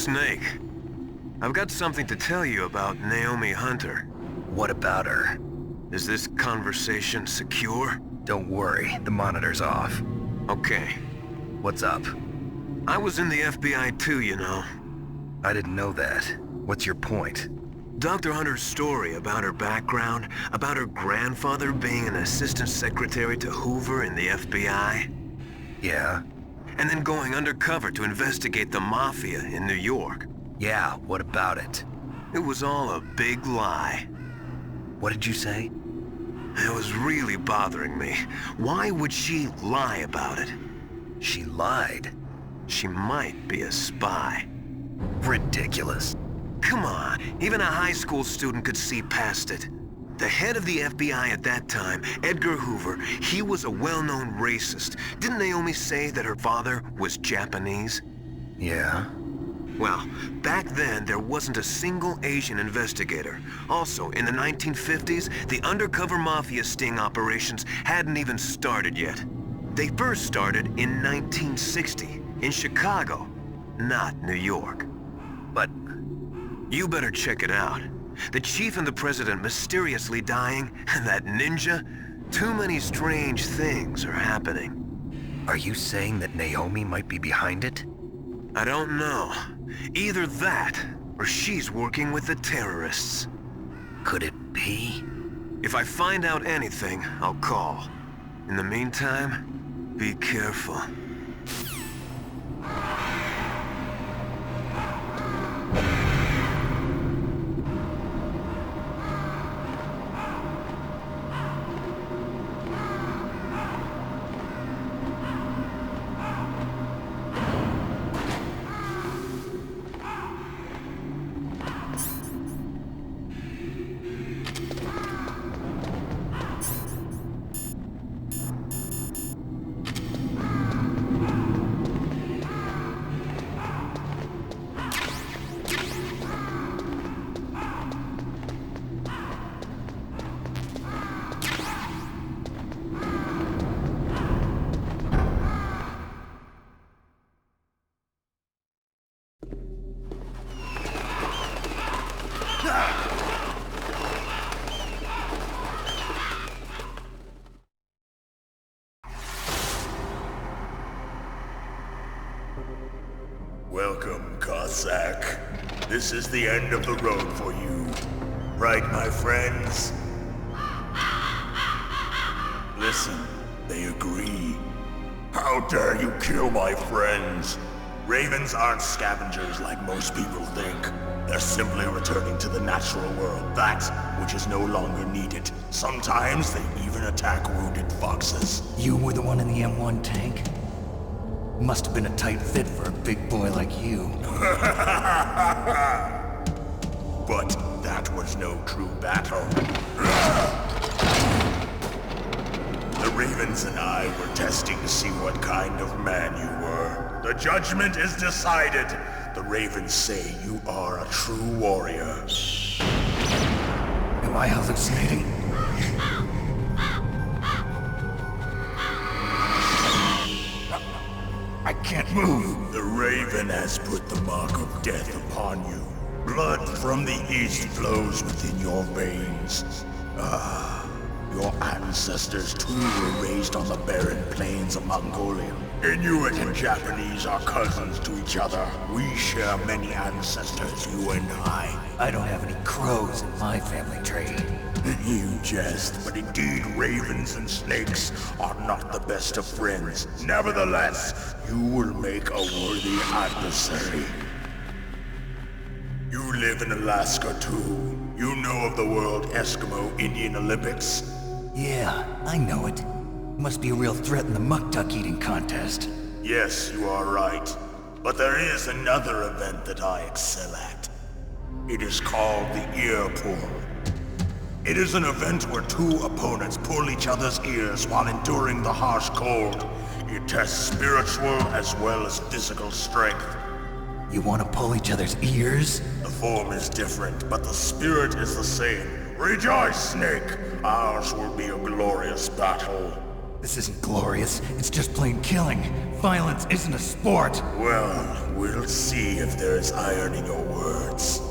Snake, I've got something to tell you about Naomi Hunter. What about her? Is this conversation secure? Don't worry, the monitor's off. Okay. What's up? I was in the FBI too, you know. I didn't know that. What's your point? Dr. Hunter's story about her background, about her grandfather being an assistant secretary to Hoover in the FBI. Yeah? And then going undercover to investigate the Mafia in New York. Yeah, what about it? It was all a big lie. What did you say? It was really bothering me. Why would she lie about it? She lied? She might be a spy. Ridiculous. Come on, even a high school student could see past it. The head of the FBI at that time, Edgar Hoover, he was a well-known racist. Didn't Naomi say that her father was Japanese? Yeah? Well, back then, there wasn't a single Asian investigator. Also, in the 1950s, the undercover Mafia sting operations hadn't even started yet. They first started in 1960, in Chicago, not New York. But you better check it out. The chief and the president mysteriously dying, and that ninja? Too many strange things are happening. are you saying that Naomi might be behind it? I don't know. Either that, or she's working with the terrorists. Could it be? If I find out anything, I'll call. In the meantime, be careful. Welcome, Cossack. This is the end of the road for you. Right, my friends? Listen, they agree. How dare you kill my friends? Ravens aren't scavengers like most people think. They're simply returning to the natural world, that which is no longer needed. Sometimes they even attack wounded foxes. You were the one in the M1 tank? Must have been a tight fit for a big boy like you. But that was no true battle. The Ravens and I were testing to see what kind of man you were. The judgment is decided. The Ravens say you are a true warrior. Am I hallucinating? I can't move. The Raven has put the mark of death upon you. Blood from the east flows within your veins. Your ancestors too were raised on the barren plains of Mongolia. Inuit and Japanese are cousins to each other. We share many ancestors, you and I. I don't have any crows in my family tree. You jest, but indeed ravens and snakes are not the best of friends. Nevertheless, you will make a worthy adversary. You live in Alaska too. You know of the World Eskimo Indian Olympics? Yeah, I know it. Must be a real threat in the muck-duck eating contest. Yes, you are right. But there is another event that I excel at. It is called the ear pull. It is an event where two opponents pull each other's ears while enduring the harsh cold. It tests spiritual as well as physical strength. You want to pull each other's ears? The form is different, but the spirit is the same. Rejoice, Snake! Ours will be a glorious battle. This isn't glorious. It's just plain killing. Violence isn't a sport. Well, we'll see if there's iron in your words.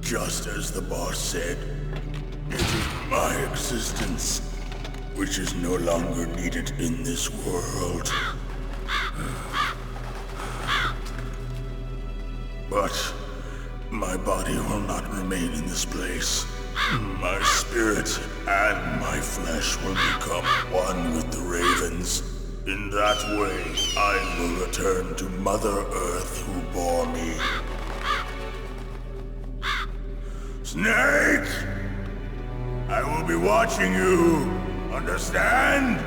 Just as the boss said, it is my existence which is no longer needed in this world. But my body will not remain in this place. My spirit and my flesh will become one with the ravens. In that way, I will return to Mother Earth who bore me. Snake! I will be watching you. Understand?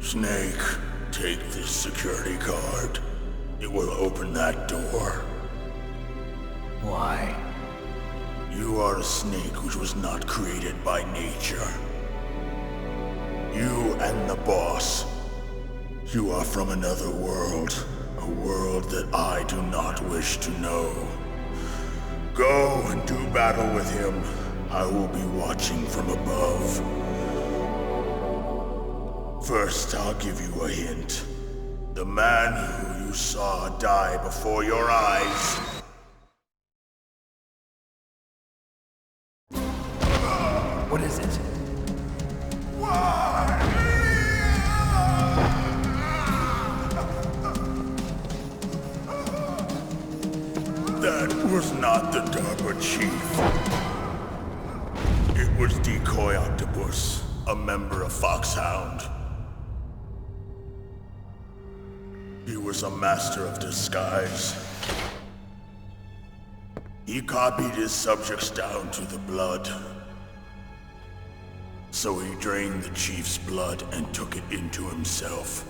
Snake, take this security card. It will open that door. Why? You are a snake which was not created by nature. You and the boss. You are from another world. A world that I do not wish to know. Go and do battle with him. I will be watching from above. First, I'll give you a hint. The man who you saw die before your eyes. What is it? That was not the DARPA chief. It was Decoy Octopus, a member of Foxhound. He was a master of disguise. He copied his subjects down to the blood. So he drained the chief's blood and took it into himself.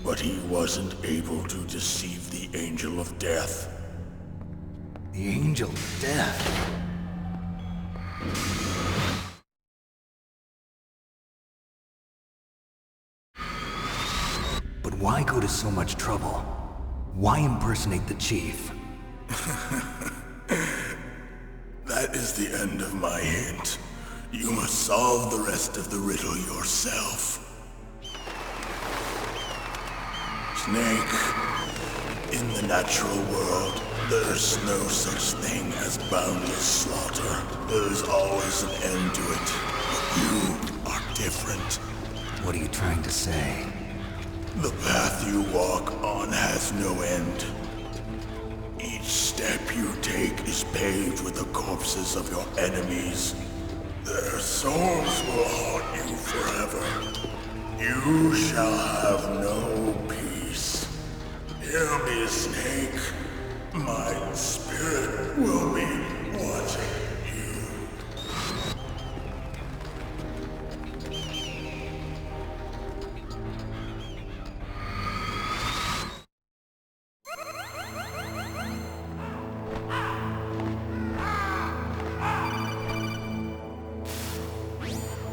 But he wasn't able to deceive the Angel of Death. The Angel of Death. But why go to so much trouble? Why impersonate the chief? That is the end of my hint. You must solve the rest of the riddle yourself. Snake, in the natural world, there's no such thing as boundless slaughter. There's always an end to it. But you are different. What are you trying to say? The path you walk on has no end. Each step you take is paved with the corpses of your enemies. Their souls will haunt you forever. You shall have no peace. Hear me, Snake. My spirit will be watching you.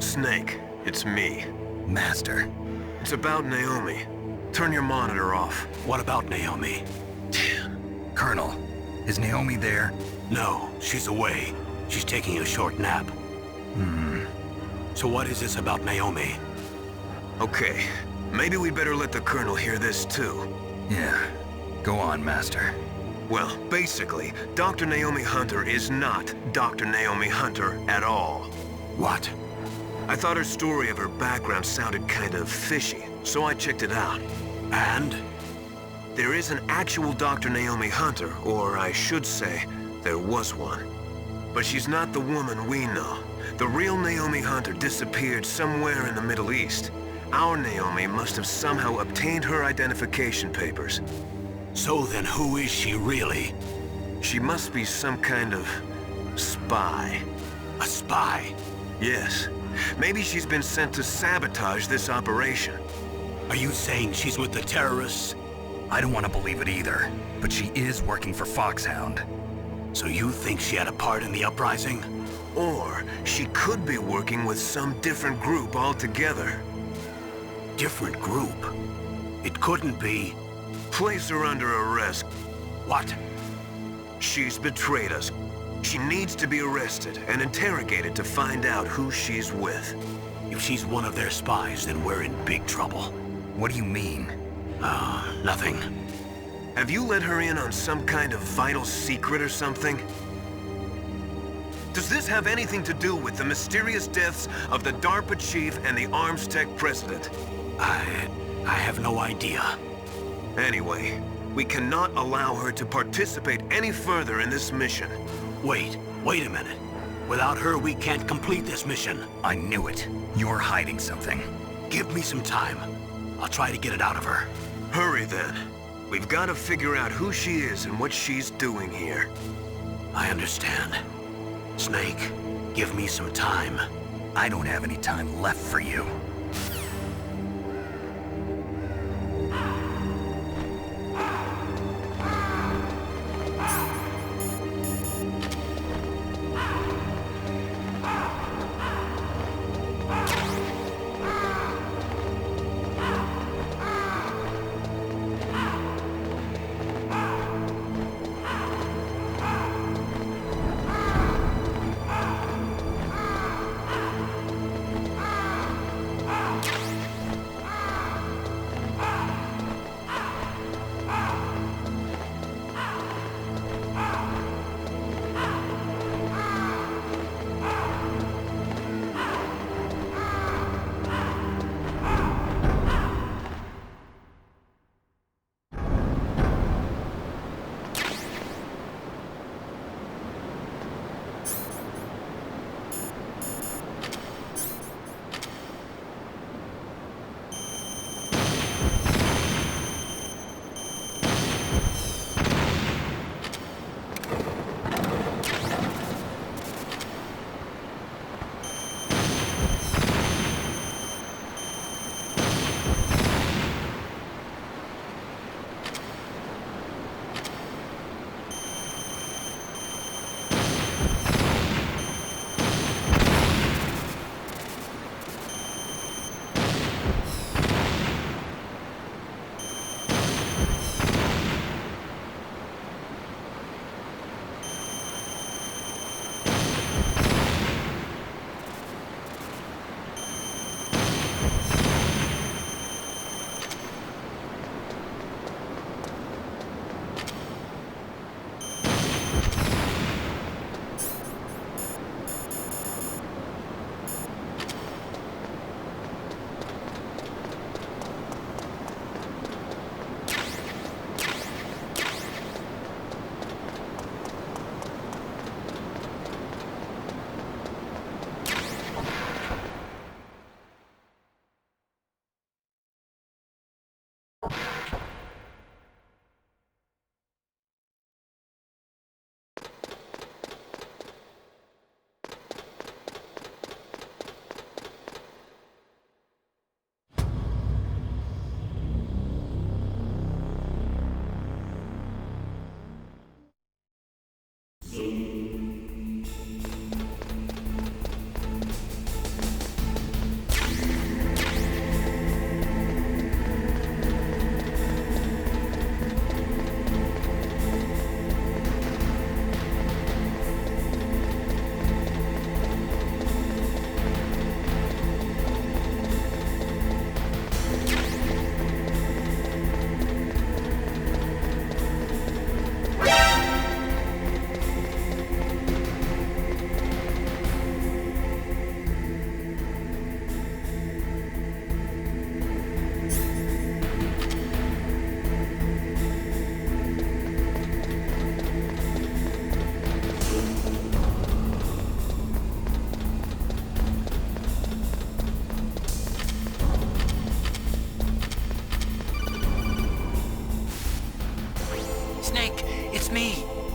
Snake, it's me. Master. It's about Naomi. Turn your monitor off. What about Naomi? Colonel, is Naomi there? No, she's away. She's taking a short nap. So what is this about Naomi? Okay, maybe we'd better let the Colonel hear this too. Yeah. Go on, Master. Well, basically, Dr. Naomi Hunter is not Dr. Naomi Hunter at all. What? I thought her story of her background sounded kind of fishy, so I checked it out. And? There is an actual Dr. Naomi Hunter, or I should say, there was one. But she's not the woman we know. The real Naomi Hunter disappeared somewhere in the Middle East. Our Naomi must have somehow obtained her identification papers. So then who is she really? She must be some kind of spy. A spy? Yes. Maybe she's been sent to sabotage this operation. Are you saying she's with the terrorists? I don't want to believe it either, but she is working for Foxhound. So you think she had a part in the uprising? Or she could be working with some different group altogether. Different group? It couldn't be. Place her under arrest. What? She's betrayed us. She needs to be arrested and interrogated to find out who she's with. If she's one of their spies, then we're in big trouble. What do you mean? Nothing. Have you let her in on some kind of vital secret or something? Does this have anything to do with the mysterious deaths of the DARPA chief and the Arms Tech president? I have no idea. Anyway, we cannot allow her to participate any further in this mission. Wait a minute. Without her, we can't complete this mission. I knew it. You're hiding something. Give me some time. I'll try to get it out of her. Hurry then. We've got to figure out who she is and what she's doing here. I understand. Snake, give me some time. I don't have any time left for you.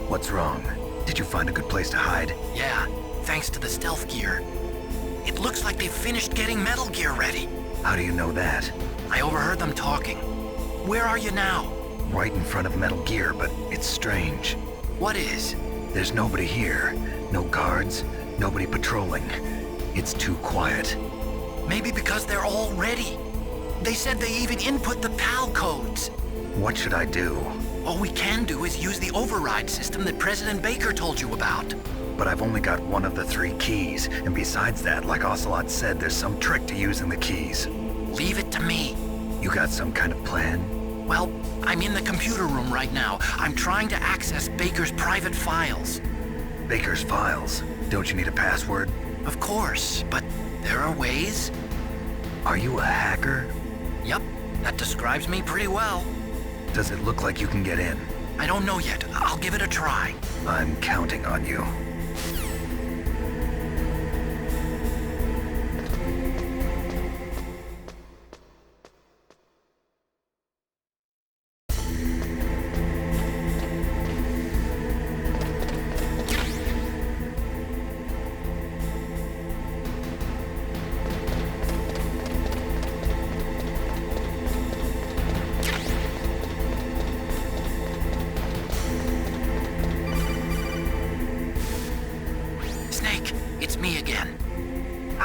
What's wrong? Did you find a good place to hide? Yeah, thanks to the stealth gear. It looks like they've finished getting Metal Gear ready. How do you know that? I overheard them talking. Where are you now? Right in front of Metal Gear, but it's strange. What is? There's nobody here. No guards, nobody patrolling. It's too quiet. Maybe because they're all ready. They said they even input the PAL codes. What should I do? All we can do is use the override system that President Baker told you about. But I've only got one of the 3 keys, and besides that, like Ocelot said, there's some trick to using the keys. Leave it to me. You got some kind of plan? Well, I'm in the computer room right now. I'm trying to access Baker's private files. Baker's files? Don't you need a password? Of course, but there are ways. Are you a hacker? Yep, that describes me pretty well. Does it look like you can get in? I don't know yet. I'll give it a try. I'm counting on you.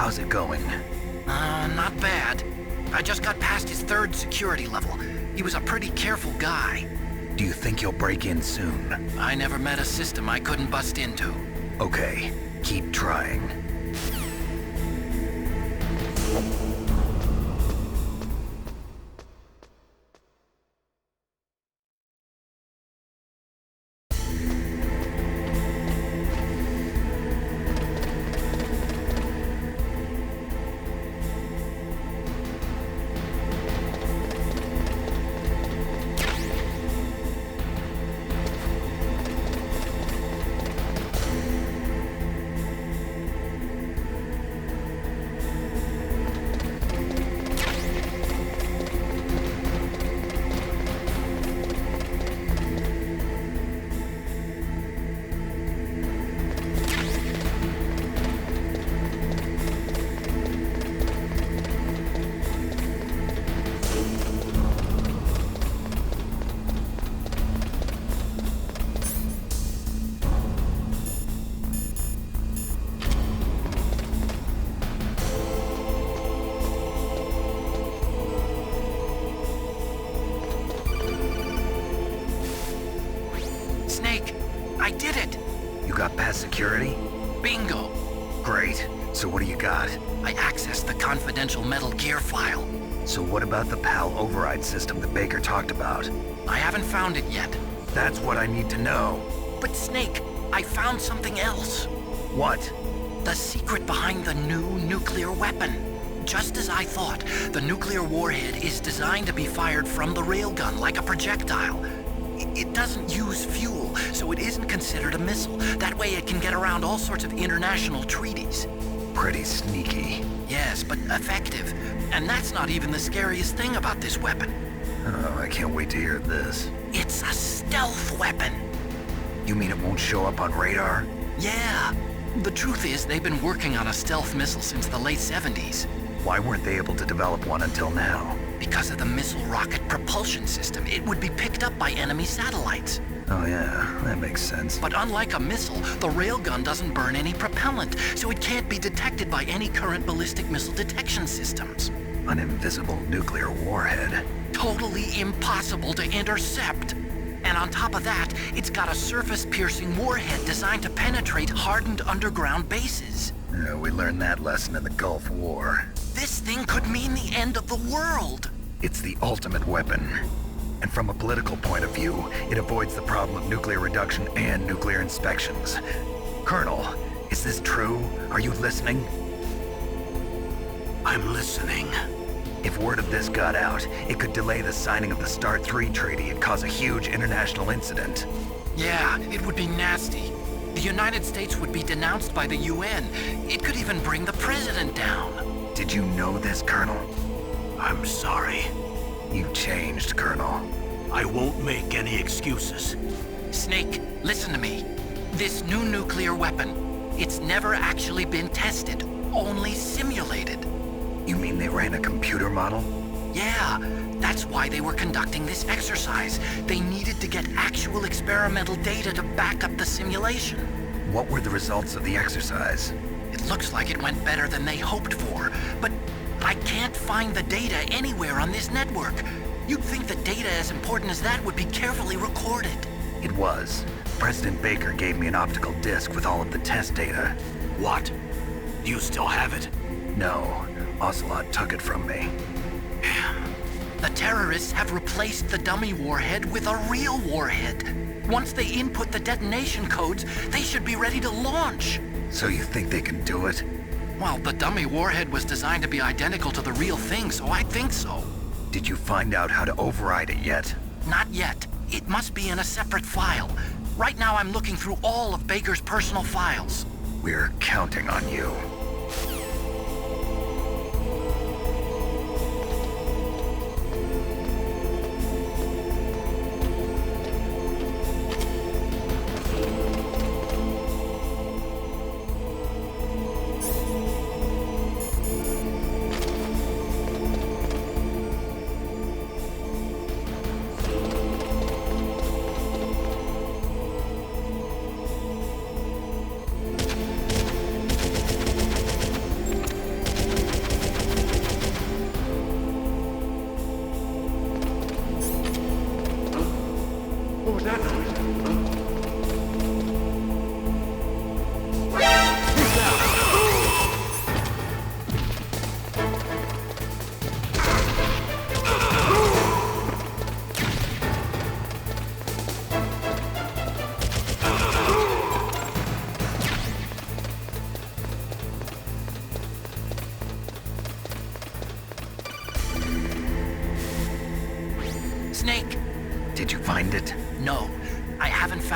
How's it going? Not bad. I just got past his 3rd security level. He was a pretty careful guy. Do you think you'll break in soon? I never met a system I couldn't bust into. Okay, keep trying. Snake, I did it! You got past security? Bingo! Great. So what do you got? I accessed the confidential Metal Gear file. So what about the PAL override system that Baker talked about? I haven't found it yet. That's what I need to know. But Snake, I found something else. What? The secret behind the new nuclear weapon. Just as I thought, the nuclear warhead is designed to be fired from the railgun like a projectile. It doesn't use fuel, so it isn't considered a missile. That way it can get around all sorts of international treaties. Pretty sneaky. Yes, but effective. And that's not even the scariest thing about this weapon. Oh, I can't wait to hear this. It's a stealth weapon. You mean it won't show up on radar? Yeah. The truth is, they've been working on a stealth missile since the late 70s. Why weren't they able to develop one until now? Because of the missile rocket propulsion system, it would be picked up by enemy satellites. Oh yeah, that makes sense. But unlike a missile, the railgun doesn't burn any propellant, so it can't be detected by any current ballistic missile detection systems. An invisible nuclear warhead. Totally impossible to intercept. And on top of that, it's got a surface-piercing warhead designed to penetrate hardened underground bases. We learned that lesson in the Gulf War. This thing could mean the end of the world. It's the ultimate weapon. And from a political point of view, it avoids the problem of nuclear reduction and nuclear inspections. Colonel, is this true? Are you listening? I'm listening. If word of this got out, it could delay the signing of the START III treaty and cause a huge international incident. Yeah, it would be nasty. The United States would be denounced by the UN. It could even bring the president down. Did you know this, Colonel? I'm sorry. You've changed, Colonel. I won't make any excuses. Snake, listen to me. This new nuclear weapon, it's never actually been tested, only simulated. You mean they ran a computer model? Yeah, that's why they were conducting this exercise. They needed to get actual experimental data to back up the simulation. What were the results of the exercise? It looks like it went better than they hoped for, but I can't find the data anywhere on this network. You'd think that data as important as that would be carefully recorded. It was. President Baker gave me an optical disc with all of the test data. What? Do you still have it? No, Ocelot took it from me. The terrorists have replaced the dummy warhead with a real warhead. Once they input the detonation codes, they should be ready to launch. So you think they can do it? Well, the dummy warhead was designed to be identical to the real thing, so I think so. Did you find out how to override it yet? Not yet. It must be in a separate file. Right now I'm looking through all of Baker's personal files. We're counting on you.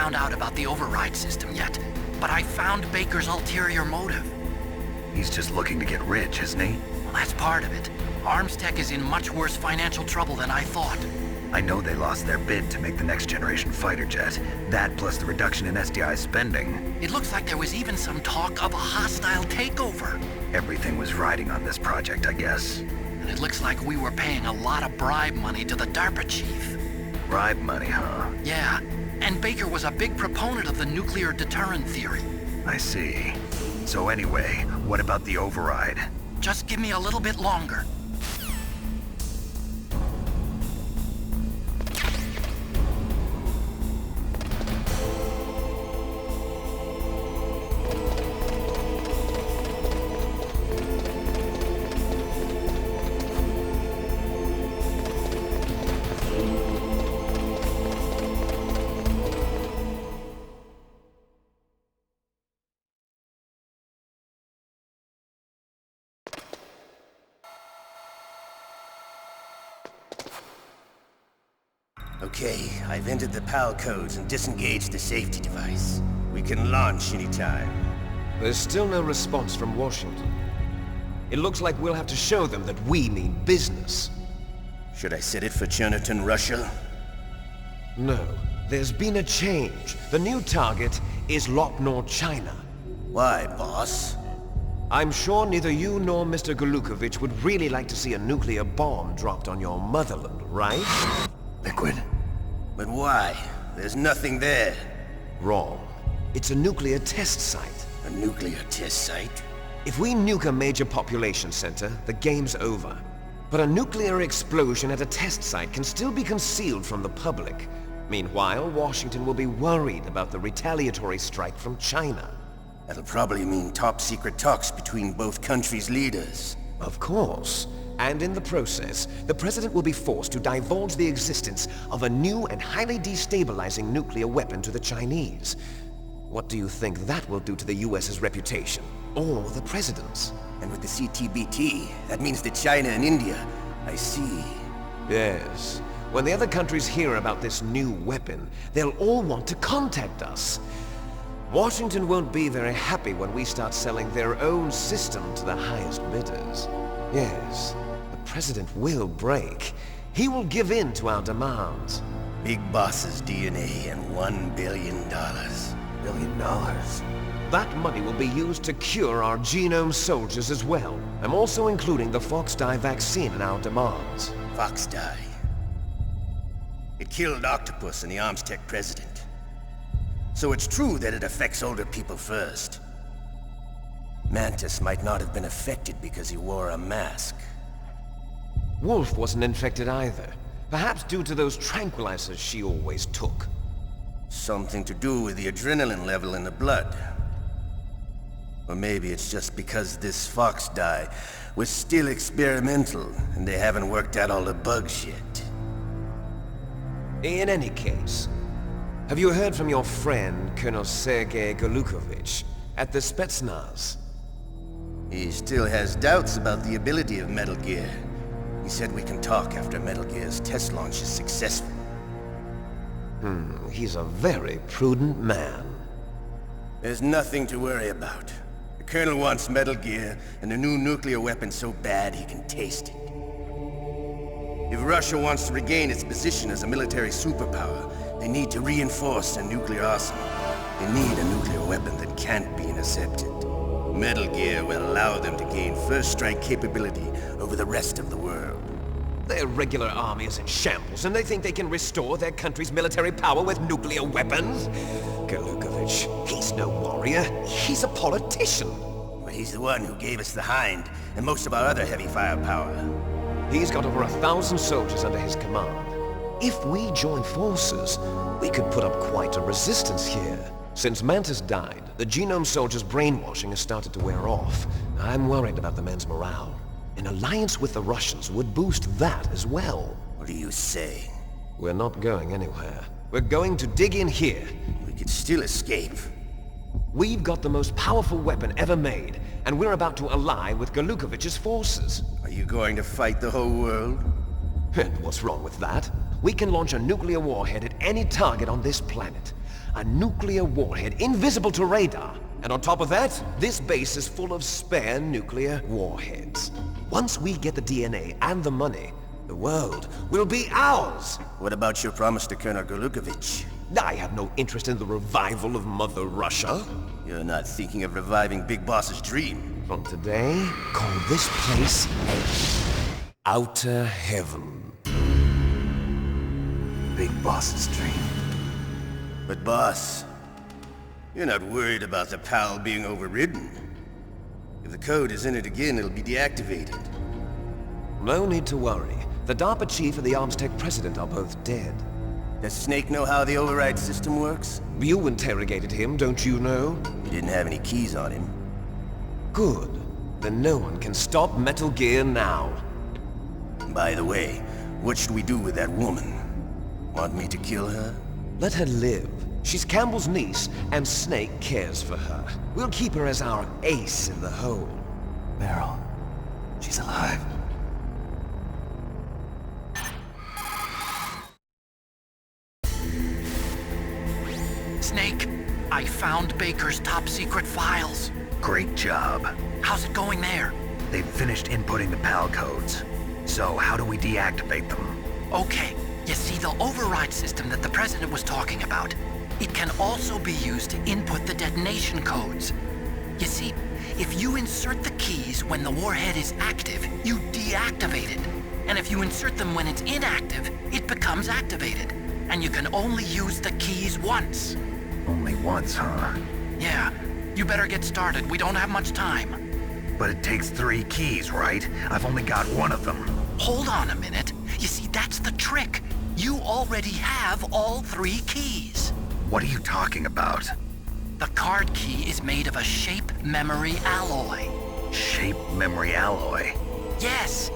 found out about the override system yet, but I found Baker's ulterior motive. He's just looking to get rich, isn't he? Well, that's part of it. Armstech is in much worse financial trouble than I thought. I know they lost their bid to make the next generation fighter jet. That plus the reduction in SDI spending. It looks like there was even some talk of a hostile takeover. Everything was riding on this project, I guess. And it looks like we were paying a lot of bribe money to the DARPA chief. Bribe money, huh? Yeah, and Baker was a big proponent of the nuclear deterrent theory. I see. So anyway, what about the override? Just give me a little bit longer. Okay, I've entered the PAL codes and disengaged the safety device. We can launch anytime. There's still no response from Washington. It looks like we'll have to show them that we mean business. Should I set it for Cherniton, Russia? No, there's been a change. The new target is Lopnor, China. Why, boss? I'm sure neither you nor Mr. Golukovich would really like to see a nuclear bomb dropped on your motherland, right? Liquid. But why? There's nothing there. Wrong. It's a nuclear test site. A nuclear test site? If we nuke a major population center, the game's over. But a nuclear explosion at a test site can still be concealed from the public. Meanwhile, Washington will be worried about the retaliatory strike from China. That'll probably mean top-secret talks between both countries' leaders. Of course. And in the process, the President will be forced to divulge the existence of a new and highly destabilizing nuclear weapon to the Chinese. What do you think that will do to the US's reputation? Or the President's? And with the CTBT, that means that China and India. I see. Yes. When the other countries hear about this new weapon, they'll all want to contact us. Washington won't be very happy when we start selling their own system to the highest bidders. Yes, the President will break. He will give in to our demands. Big Boss's DNA and $1 billion. $1 billion? That money will be used to cure our genome soldiers as well. I'm also including the Fox-Die vaccine in our demands. Fox-Die. It killed Octopus and the Armstech president. So it's true that it affects older people first. Mantis might not have been affected because he wore a mask. Wolf wasn't infected either. Perhaps due to those tranquilizers she always took. Something to do with the adrenaline level in the blood. Or maybe it's just because this Fox-Die was still experimental and they haven't worked out all the bugs yet. In any case, have you heard from your friend, Colonel Sergei Golukovich, at the Spetsnaz? He still has doubts about the ability of Metal Gear. He said we can talk after Metal Gear's test launch is successful. He's a very prudent man. There's nothing to worry about. The Colonel wants Metal Gear and the new nuclear weapon so bad he can taste it. If Russia wants to regain its position as a military superpower, they need to reinforce their nuclear arsenal. They need a nuclear weapon that can't be intercepted. Metal Gear will allow them to gain first strike capability over the rest of the world. Their regular army is in shambles, and they think they can restore their country's military power with nuclear weapons? Golukovich, he's no warrior. He's a politician. But he's the one who gave us the Hind and most of our other heavy firepower. He's got over 1,000 soldiers under his command. If we join forces, we could put up quite a resistance here. Since Mantis died, the genome soldiers' brainwashing has started to wear off. I'm worried about the men's morale. An alliance with the Russians would boost that as well. What are you saying? We're not going anywhere. We're going to dig in here. We could still escape. We've got the most powerful weapon ever made, and we're about to ally with Golukovich's forces. Are you going to fight the whole world? And what's wrong with that? We can launch a nuclear warhead at any target on this planet. a nuclear warhead invisible to radar. And on top of that, this base is full of spare nuclear warheads. Once we get the DNA and the money, the world will be ours. What about your promise to Colonel Gurlukovich? I have no interest in the revival of Mother Russia. You're not thinking of reviving Big Boss's dream. From today, call this place Outer Heaven. Big Boss's dream. But boss, you're not worried about the PAL being overridden. If the code is in it again, it'll be deactivated. No need to worry. The DARPA chief and the ArmsTech president are both dead. Does Snake know how the override system works? You interrogated him, don't you know? He didn't have any keys on him. Good. Then no one can stop Metal Gear now. By the way, what should we do with that woman? Want me to kill her? Let her live. She's Campbell's niece, and Snake cares for her. We'll keep her as our ace in the hole. Meryl, she's alive. Snake, I found Baker's top-secret files. Great job. How's it going there? They've finished inputting the PAL codes. So how do we deactivate them? Okay, you see the override system that the President was talking about. It can also be used to input the detonation codes. You see, if you insert the keys when the warhead is active, you deactivate it. And if you insert them when it's inactive, it becomes activated. And you can only use the keys once. Only once, huh? Yeah, you better get started. We don't have much time. But it takes 3 keys, right? I've only got one of them. Hold on a minute. You see, that's the trick. You already have all 3 keys. What are you talking about? The card key is made of a shape memory alloy. Shape memory alloy? Yes.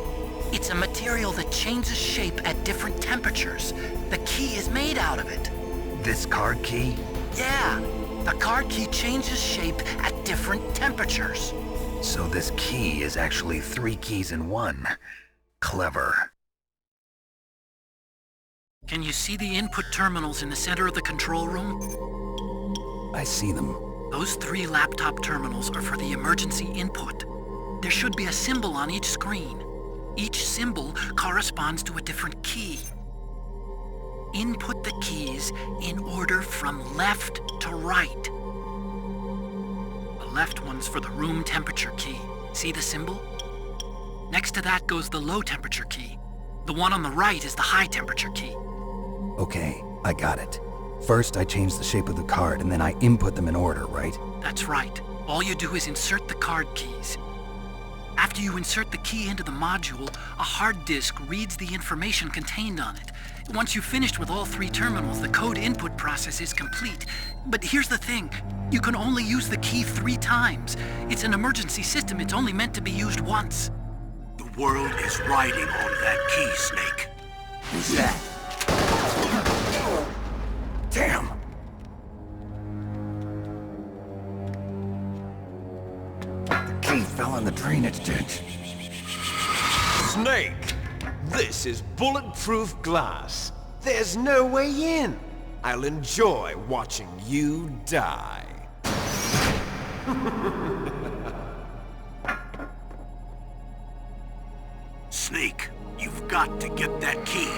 It's a material that changes shape at different temperatures. The key is made out of it. This card key? Yeah. The card key changes shape at different temperatures. So this key is actually 3 keys in one. Clever. Can you see the input terminals in the center of the control room? I see them. Those 3 laptop terminals are for the emergency input. There should be a symbol on each screen. Each symbol corresponds to a different key. Input the keys in order from left to right. The left one's for the room temperature key. See the symbol? Next to that goes the low temperature key. The one on the right is the high temperature key. Okay, I got it. First, I change the shape of the card, and then I input them in order, right? That's right. All you do is insert the card keys. After you insert the key into the module, a hard disk reads the information contained on it. Once you've finished with all 3 terminals, the code input process is complete. But here's the thing. You can only use the key 3 times. It's an emergency system. It's only meant to be used once. The world is riding on that key, Snake. Who's that? Damn! The key fell in the drainage ditch. Snake! This is bulletproof glass. There's no way in. I'll enjoy watching you die. Snake, you've got to get that key.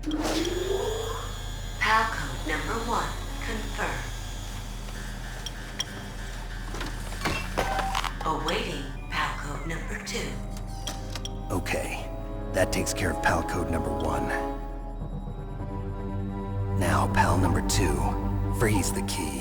PAL code number 1 confirmed. Awaiting PAL code number 2. Okay, that takes care of PAL code number 1. Now, PAL number 2, freeze the key.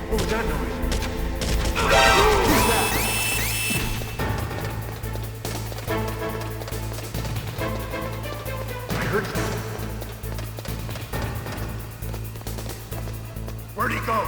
What was that noise? I heard something. Where'd he go?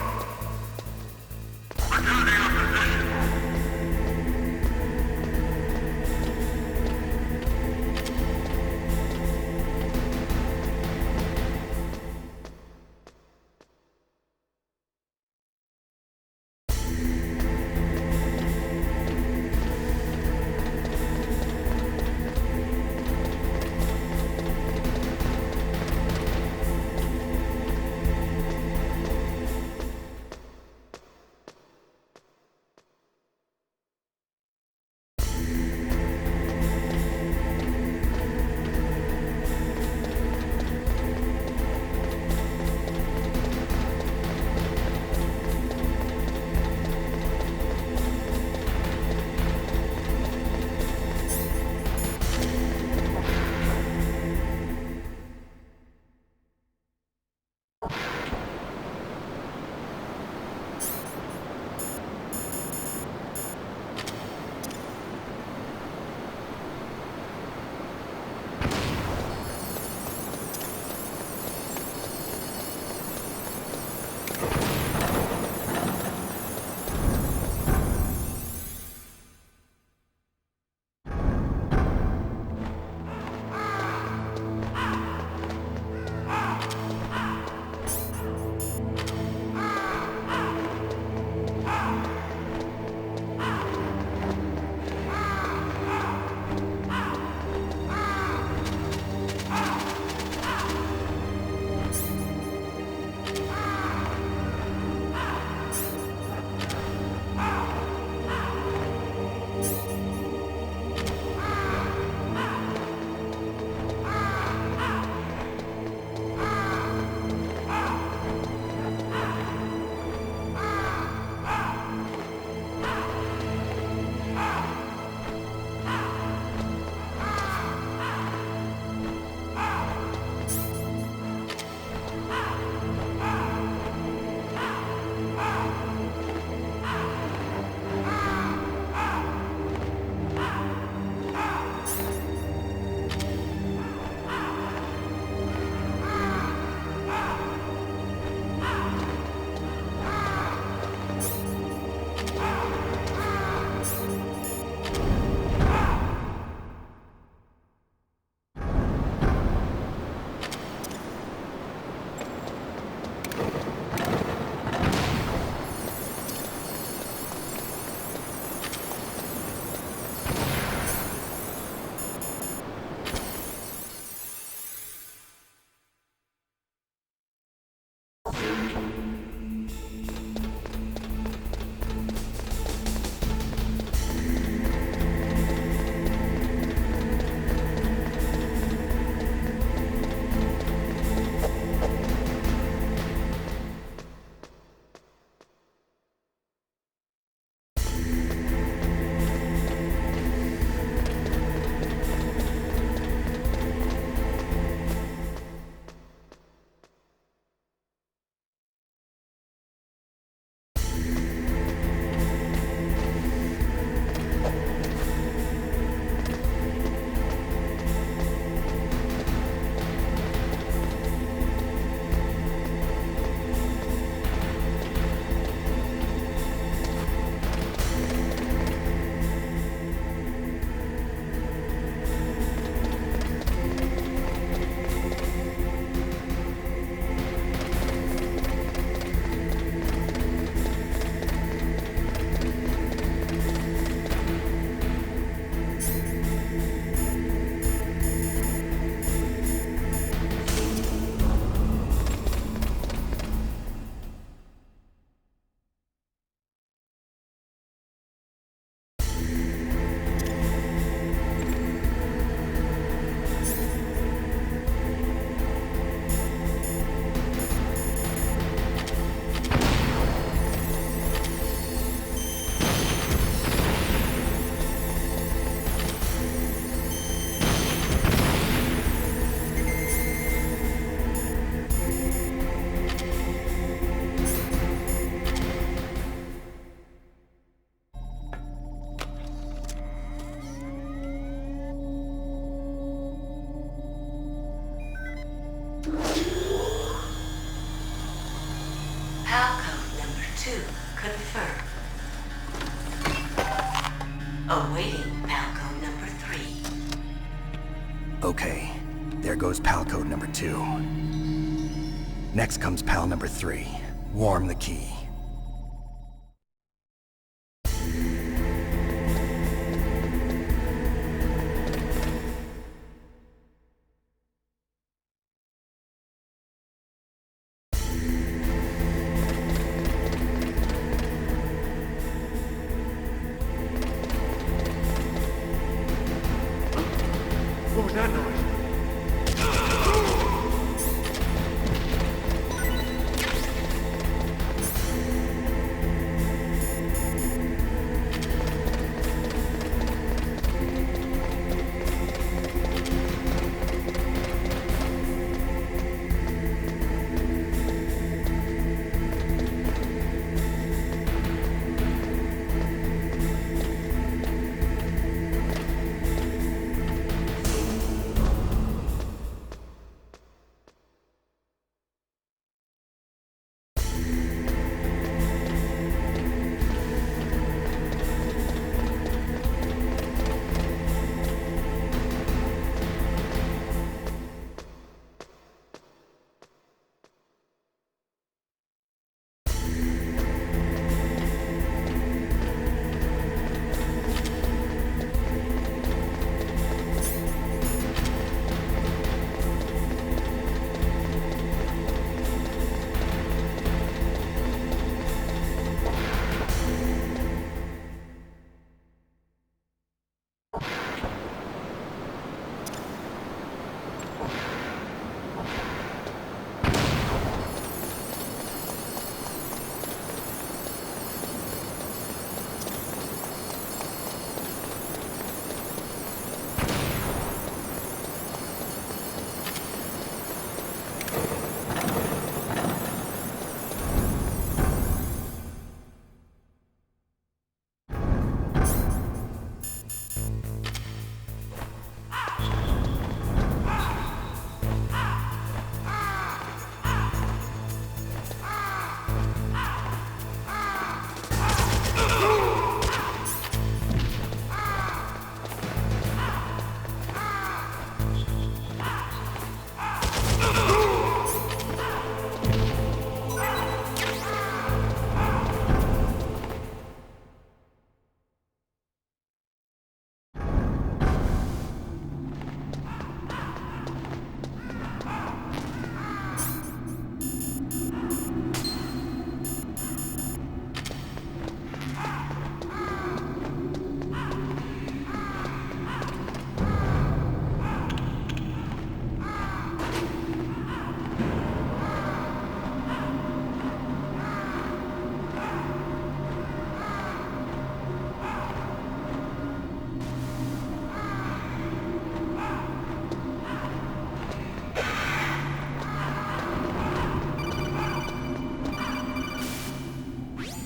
2 confirmed. Awaiting PAL code number 3. Okay, there goes PAL code number 2. Next comes PAL number 3. Warm the key. What was that noise?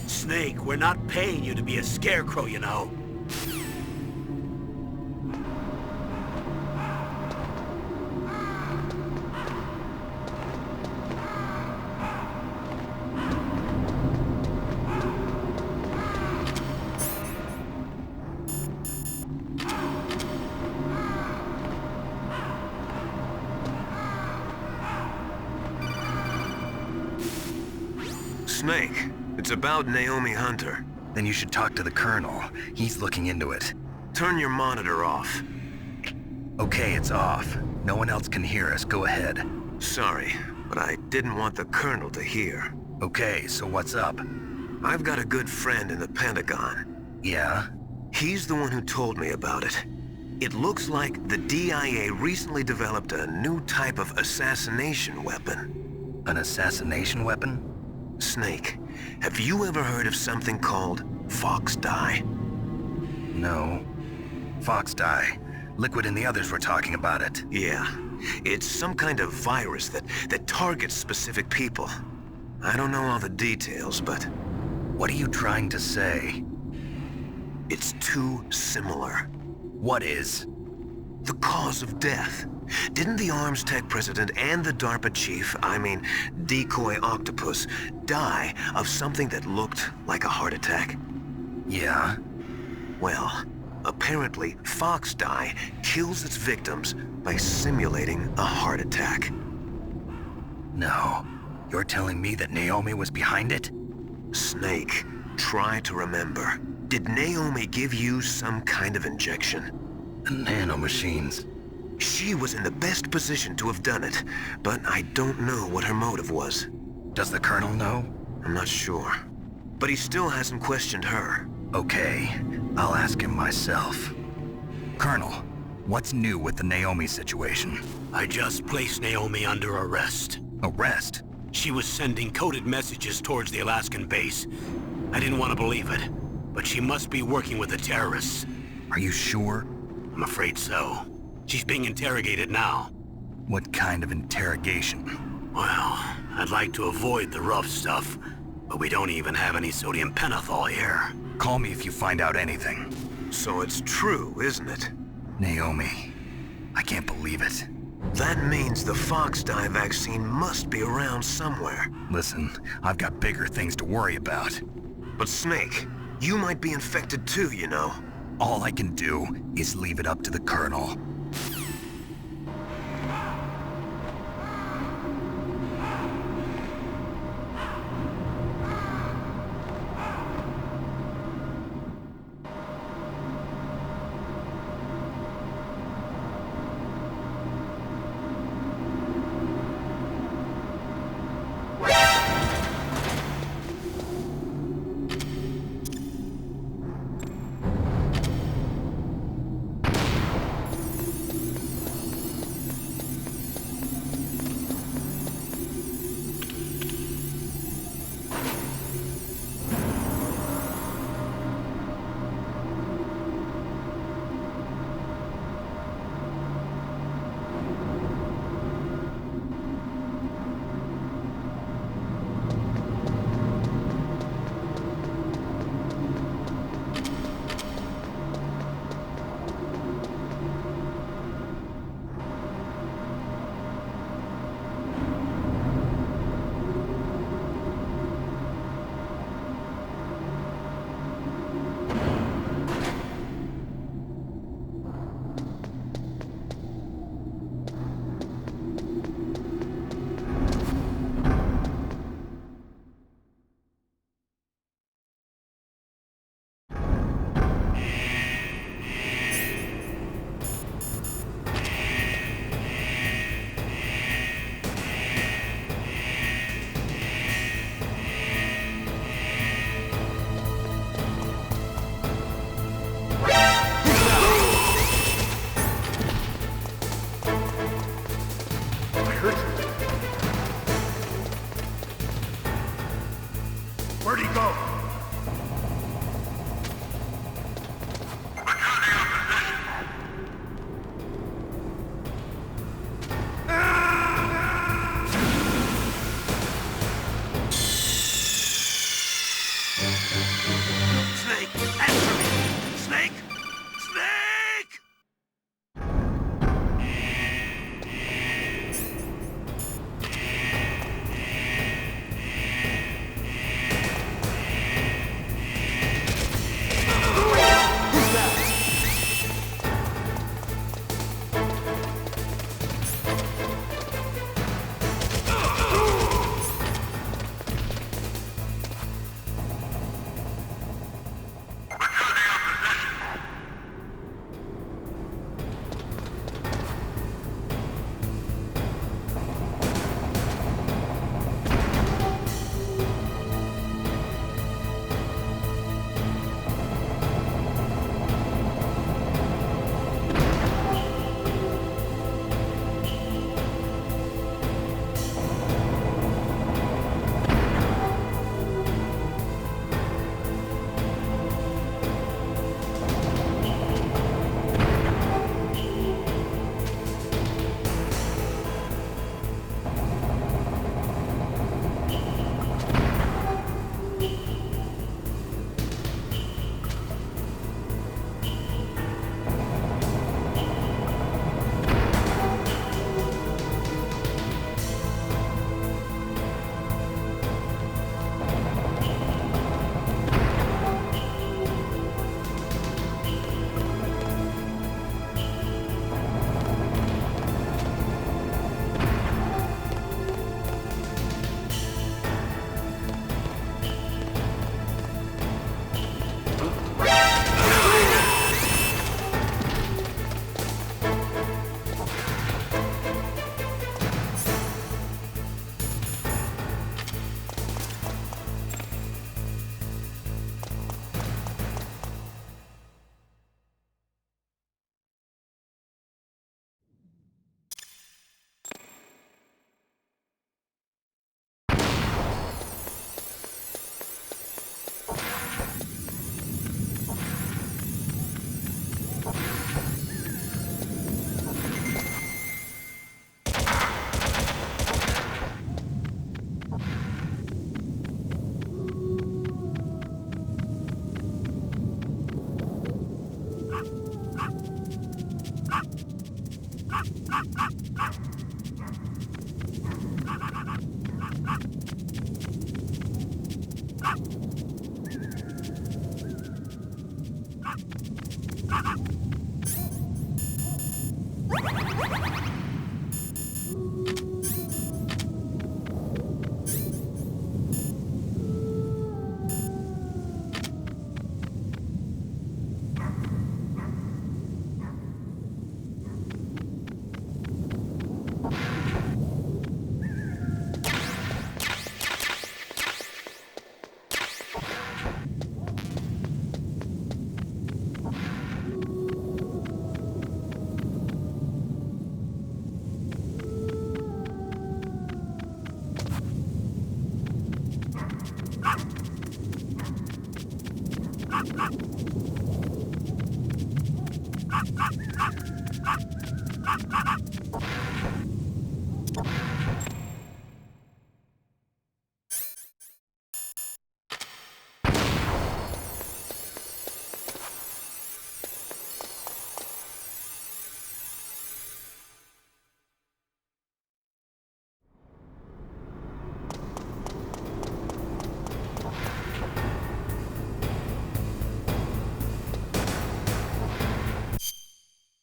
Snake, we're not paying you to be a scarecrow, you know. Snake, it's about Naomi Hunter. Then you should talk to the Colonel. He's looking into it. Turn your monitor off. Okay, it's off. No one else can hear us. Go ahead. Sorry, but I didn't want the Colonel to hear. Okay, so what's up? I've got a good friend in the Pentagon. Yeah? He's the one who told me about it. It looks like the DIA recently developed a new type of assassination weapon. An assassination weapon? Snake, have you ever heard of something called Fox Dye? No. Fox Dye. Liquid and the others were talking about it. Yeah. It's some kind of virus that targets specific people. I don't know all the details, but... What are you trying to say? It's too similar. What is? The cause of death. Didn't the Arms Tech president and the DARPA chief, Decoy Octopus, die of something that looked like a heart attack? Yeah? Well, apparently Fox Die kills its victims by simulating a heart attack. No. You're telling me that Naomi was behind it? Snake, try to remember. Did Naomi give you some kind of injection? The nanomachines. She was in the best position to have done it, but I don't know what her motive was. Does the Colonel know? I'm not sure. But he still hasn't questioned her. Okay, I'll ask him myself. Colonel, what's new with the Naomi situation? I just placed Naomi under arrest. Arrest? She was sending coded messages towards the Alaskan base. I didn't want to believe it, but she must be working with the terrorists. Are you sure? I'm afraid so. She's being interrogated now. What kind of interrogation? Well, I'd like to avoid the rough stuff, but we don't even have any sodium pentothal here. Call me if you find out anything. So it's true, isn't it? Naomi, I can't believe it. That means the Fox Die vaccine must be around somewhere. Listen, I've got bigger things to worry about. But Snake, you might be infected too, you know. All I can do is leave it up to the Colonel. Where'd he go?